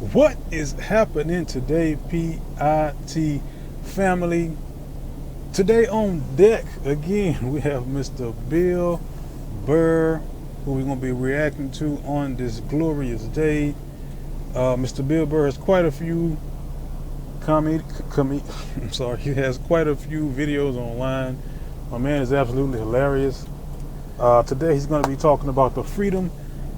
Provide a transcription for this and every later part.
What is happening today, PIT family? Today on deck, again, we have Mr. Bill Burr, who we're going to be reacting to on this glorious day. Mr. Bill Burr has quite a few he has quite a few videos online. My man is absolutely hilarious. Today he's going to be talking about the freedom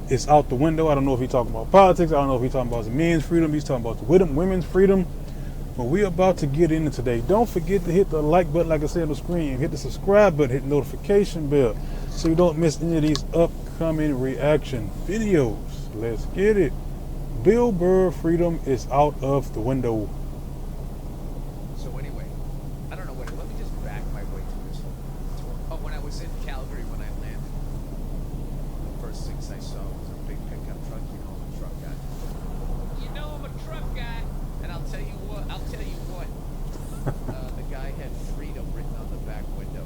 is out the window. I don't know if he's talking about politics. I don't know if he's talking about the men's freedom. He's talking about the women's freedom. But we're about to get into today. Don't forget to hit the like button, like I said on the screen. Hit the subscribe button. Hit the notification bell so you don't miss any of these upcoming reaction videos. Let's get it. Bill Burr, freedom is out of the window. So anyway, I don't know what. Let me just back my way through this tour. Oh, when I was in Calgary, when I landed, the first things I saw was a big pickup truck. You know, I'm a truck guy. You know, I'm a truck guy. And I'll tell you what. The guy had freedom written on the back window.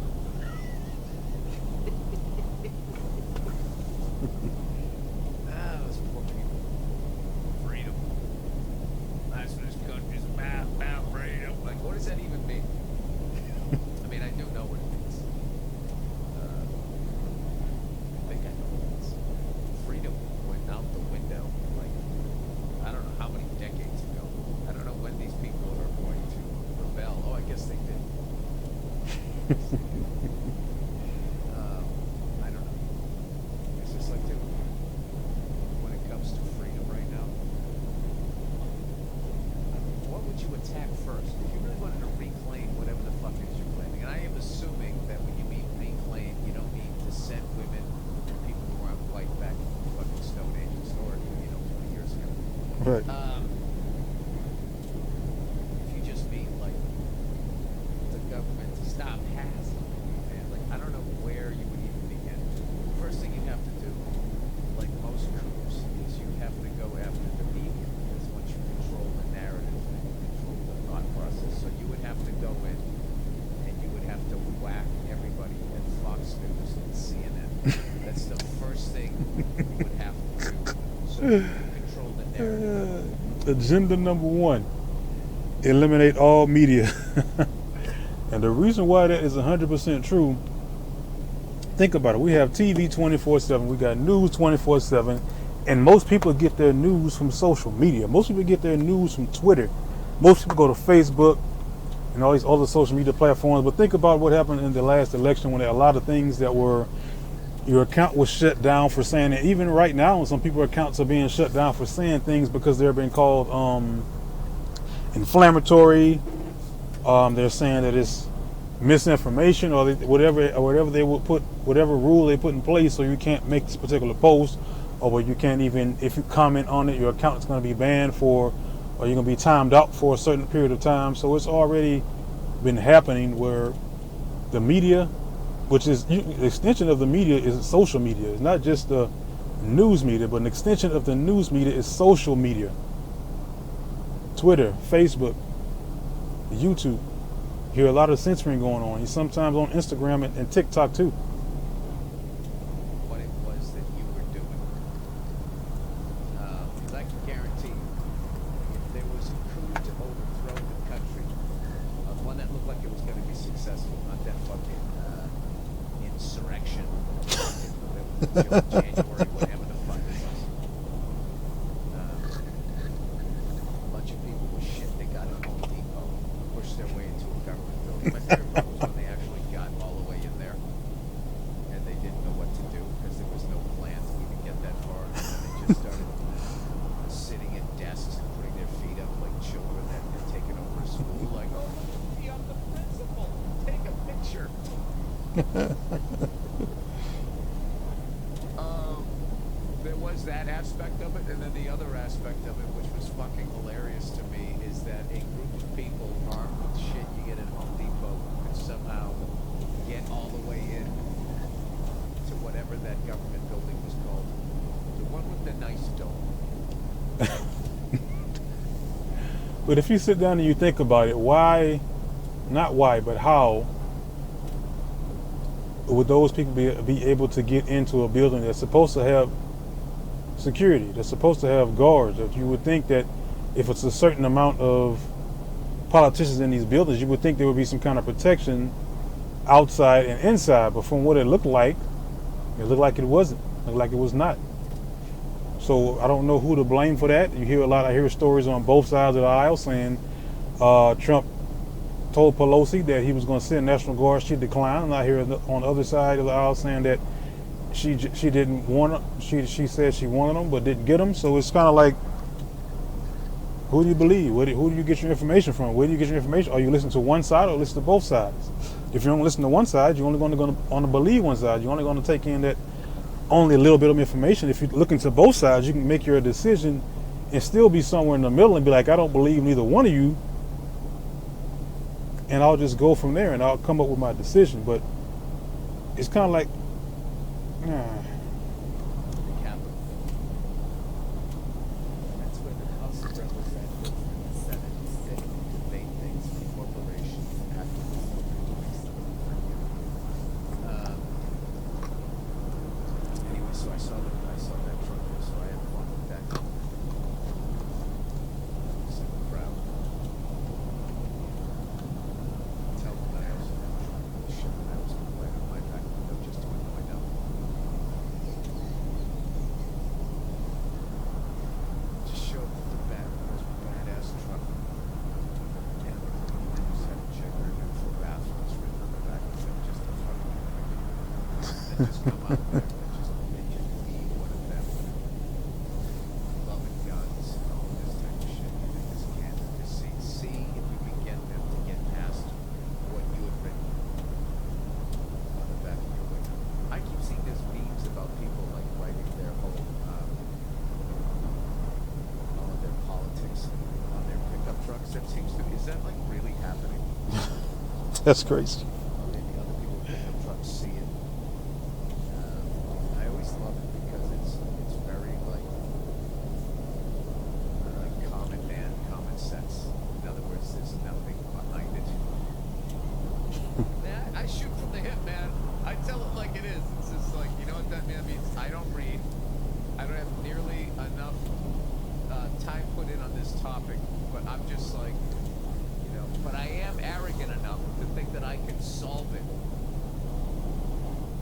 Those poor people. Freedom. That's what this country's about freedom. Like, what does that even mean? I mean, I do know what it means. I think I know what it means. Freedom went out the window, like, I don't know how many decades ago. I don't know when these people are going to rebel. Oh, I guess they did. I don't know. It's just like, dude, when it comes to freedom right now, what would you attack first? If you really wanted to reclaim whatever the fuck it is you're claiming, and I am assuming that when you mean reclaim, you don't mean descent women or people who aren't white back in the fucking Stone Ages or, 20 years ago. Right. If you just mean like the government to stop harassing you, man, like I don't know where you would even begin. First thing you have to do, like most coups, is you have to go after the media, because once you control the narrative and you control the thought process, so you would have to go in and you would have to whack everybody at Fox News and CNN. That's the first thing you would have to do. So you control the narrative. Agenda number one, eliminate all media. And the reason why that is 100% true, think about it. We have TV 24/7. We got news 24/7. And most people get their news from social media. Most people get their news from Twitter. Most people go to Facebook and all these other social media platforms. But think about what happened in the last election when there are a lot of things that were, your account was shut down for saying it. Even right now, some people's accounts are being shut down for saying things because they're being called inflammatory. They're saying that it's misinformation or whatever they will put, whatever rule they put in place, so you can't make this particular post, or where you can't even, if you comment on it, your account is going to be banned for, or you're going to be timed out for a certain period of time. So it's already been happening where the media, which is the extension of the media, is social media. It's not just the news media, but an extension of the news media is social media. Twitter, Facebook, YouTube. You hear a lot of censoring going on. You sometimes on Instagram and TikTok too. What it was that you were doing. Because I can guarantee you, if there was a coup to overthrow the country, one that looked like it was going to be successful, not that fucking insurrection, January, whatever the fuck it was. A bunch of people with shit they got at Home Depot pushed their way into a government building. My favorite part was when they actually got all the way in there and they didn't know what to do because there was no plan to even get that far. And they just started sitting at desks and putting their feet up like children that had taken over a school. Like, oh, look, I'm the principal. Take a picture. There was that aspect of it, and then the other aspect of it, which was fucking hilarious to me, is that a group of people armed with shit you get at Home Depot could somehow get all the way in to whatever that government building was called. The one with the nice dome. But if you sit down and you think about it, why, not why, but how would those people be able to get into a building that's supposed to have security, that's supposed to have guards? That you would think that if it's a certain amount of politicians in these buildings, you would think there would be some kind of protection outside and inside. But from what it looked like it wasn't. It looked like it was not. So I don't know who to blame for that. I hear stories on both sides of the aisle saying Trump told Pelosi that he was going to send National Guard. She declined. And I hear on the other side of the aisle saying that she didn't want them. She said she wanted them but didn't get them. So it's kind of like, who do you believe? Who do you get your information from? Where do you get your information? Are you listening to one side or listen to both sides? If you don't listen to one side, you're only going to believe one side. You're only going to take in that only a little bit of information. If you look into both sides, you can make your decision and still be somewhere in the middle and be like, I don't believe neither one of you, and I'll just go from there and I'll come up with my decision. But it's kind of like, The Capitol. That's where the House of Representatives and the Senate sit and debate things for corporations after the anyway, so I saw that truck there, so I had fun with that. It's in the crowd. Tell them that I also had a truck with the shit that I was going to light on my back window just to annoy them. Just show them the badass truck. And they just had a check their neutral bathrooms written on the back of them just to fucking annoy me. And just come out there and just make it be one of them. Loving guns and all this type of shit. You think this can just see if you can get them to get past what you had written on the back of your window. I keep seeing these memes about people like writing their whole all of their politics on their pickup trucks. That seems to be, is that like really happening? that's crazy. Or maybe other people with pickup trucks see it. I always love it because it's very like common sense. In other words, there's nothing behind it. Man, I shoot from the hip, man. I tell it like it is. It's just like, you know what that means? I don't read. I don't have nearly enough time put in on this topic, but I'm just like, you know, but I am arrogant enough to think that I can solve it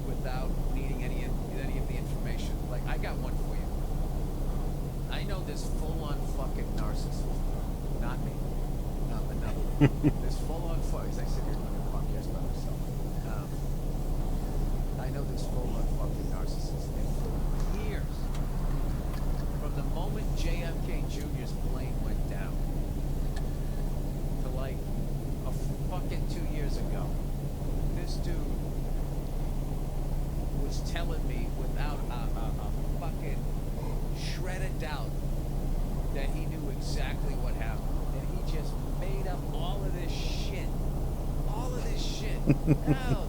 without needing any of the information. Like, I got one for you. I know this full-on fucking narcissist. Not me. Another one. This full-on fuck. As I sit here doing a podcast by myself. I know this full-on fucking narcissist. And for years, from the moment JFK Jr.'s plane went down to like a fucking 2 years ago, this dude was telling me without a fucking shred of doubt that he knew exactly what happened. And he just made up all of this shit. All of this shit. Hell,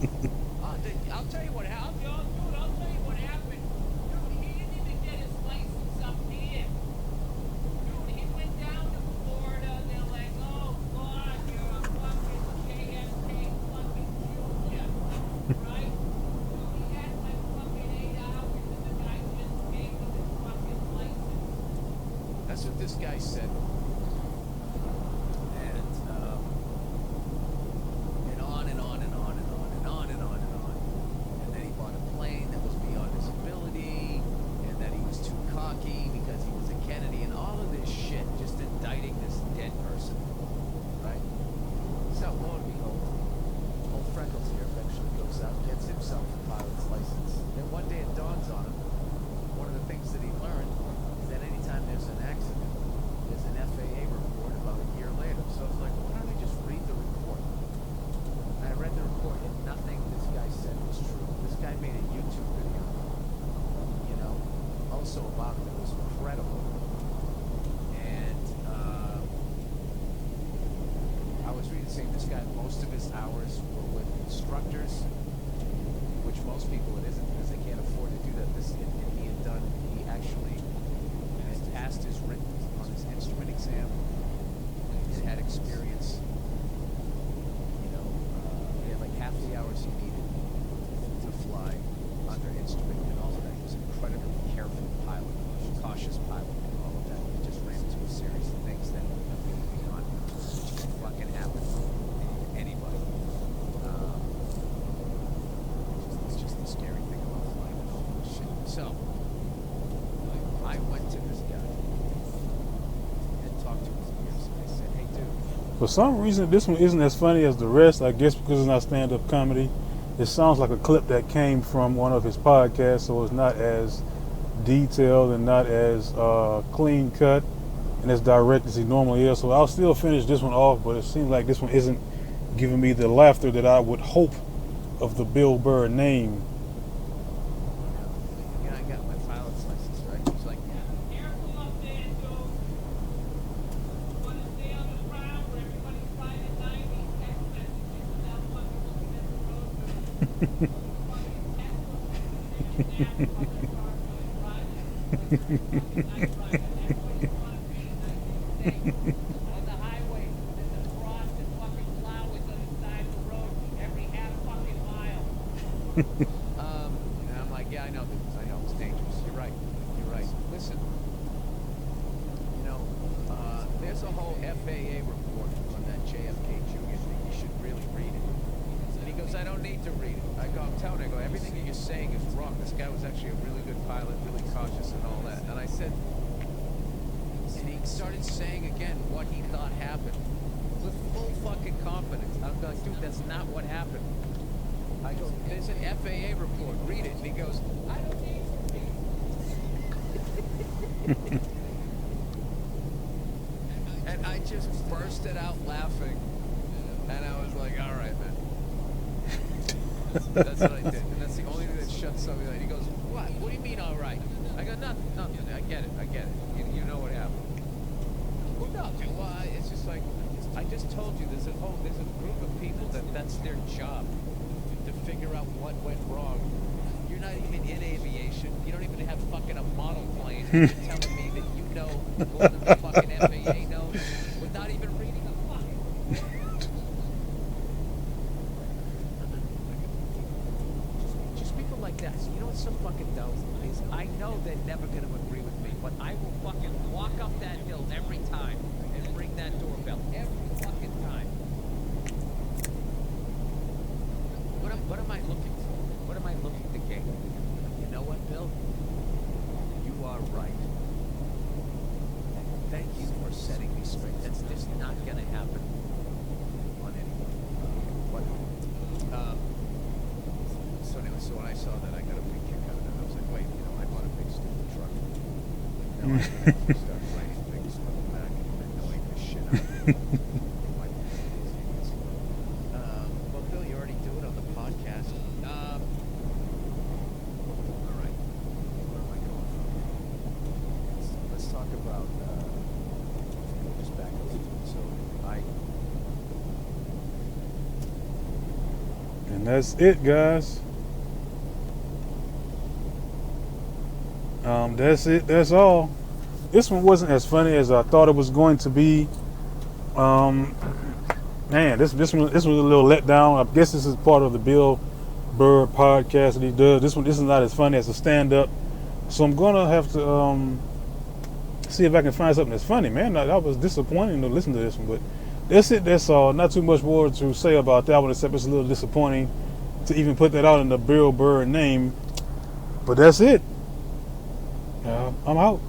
I'll tell you what happened. Dude, I'll tell you what happened. Dude, he didn't even get his license up here. Dude, he went down to Florida and they're like, oh, God, you're a fucking JFK fucking junior. Right? Dude, he had like fucking 8 hours and the guy just gave him his fucking license. That's what this guy said. And on and on and on and on and on and on and on. And then he bought a plane that was beyond his ability, and that he was too cocky because he was a Kennedy, and all of this shit, just indicting this dead person. Right? So, lo and behold, old Freckles here eventually goes out and gets himself a pilot's license. Then one day it dawns on him, one of the things that he learned is that anytime there's an accident, there's an FAA report about a year later. So I was like, why don't I just read the report? And I read the report, and nothing this guy said was true. This guy made a YouTube video, you know, also about it that was incredible. And I was reading saying this guy, most of his hours were with instructors, which most people it isn't because they can't afford to do that. And he actually has passed his written on his instrument exam and had experience. You know, he had like half the hours he needed to fly under instrument and all of that. He was an incredibly careful pilot, cautious pilot, and all of that. He just ran into a series of things that For some reason, this one isn't as funny as the rest. I guess because it's not stand-up comedy. It sounds like a clip that came from one of his podcasts, so it's not as detailed and not as clean cut and as direct as he normally is. So I'll still finish this one off, but it seems like this one isn't giving me the laughter that I would hope of the Bill Burr name. Yeah, I got my pilot's license, right? He's like, Careful up there, Joe. Want to stay on the ground where everybody's trying to 90 text messages without fucking looking at the road. Fucking text messages there, fucking car going right. Nice ride. That's what you want to be. Nice and safe. On the highway, there's a cross and fucking flowers on the side of the road every half fucking mile. and I'm like, yeah, I know this. I know it's dangerous. You're right. You're right. Listen, there's a whole FAA report on that JFK Jr. thing. You should really read it. And he goes, I don't need to read it. I go, I'm telling you, I go, everything that you're saying is wrong. This guy was actually a really good pilot, really cautious and all that. And I said, and he started saying again what he thought happened with full fucking confidence. I'm like, dude, that's not what happened. I go, there's an FAA report. Read it. And he goes, I don't need to read it. And I just bursted out laughing. And I was like, all right, man. That's what I did. And that's the only thing that shuts somebody down. He goes, what? What do you mean, all right? I go, nothing. I get it. You know what happened. Well, no, dude. Well, it's just like, I just told you, there's a group of people that's their job to figure out what went wrong. You're not even in aviation. You don't even have fucking a model plane. You're telling me that you know more than the fucking FAA knows without even reading a fucking. Just people like that. You know what's so fucking dumb is I know they're never gonna agree with me, but I will fucking walk up that hill every time and ring that doorbell every fucking time. What am I looking for? What am I looking to gain? You know what, Bill? You are right. Thank you for setting me straight. That's just not gonna happen on anyone. So anyway, so when I saw that, I got a big kick out of it. I was like, wait, I bought a big stupid truck. Now I'm gonna have to start writing things from the back and annoying the shit out of me. Well, Bill, you already do it on the podcast. All right. Where am I going from here? Let's talk about, just back a little bit. So, And that's it, guys. That's it. That's all. This one wasn't as funny as I thought it was going to be. Man, this was a little letdown. I guess this is part of the Bill Burr podcast that he does. This is not as funny as a stand-up, so I'm gonna have to see if I can find something that's funny. Man, that was disappointing to listen to this one, but that's it. That's all. Not too much more to say about that one, except it's a little disappointing to even put that out in the Bill Burr name. But that's it. I'm out.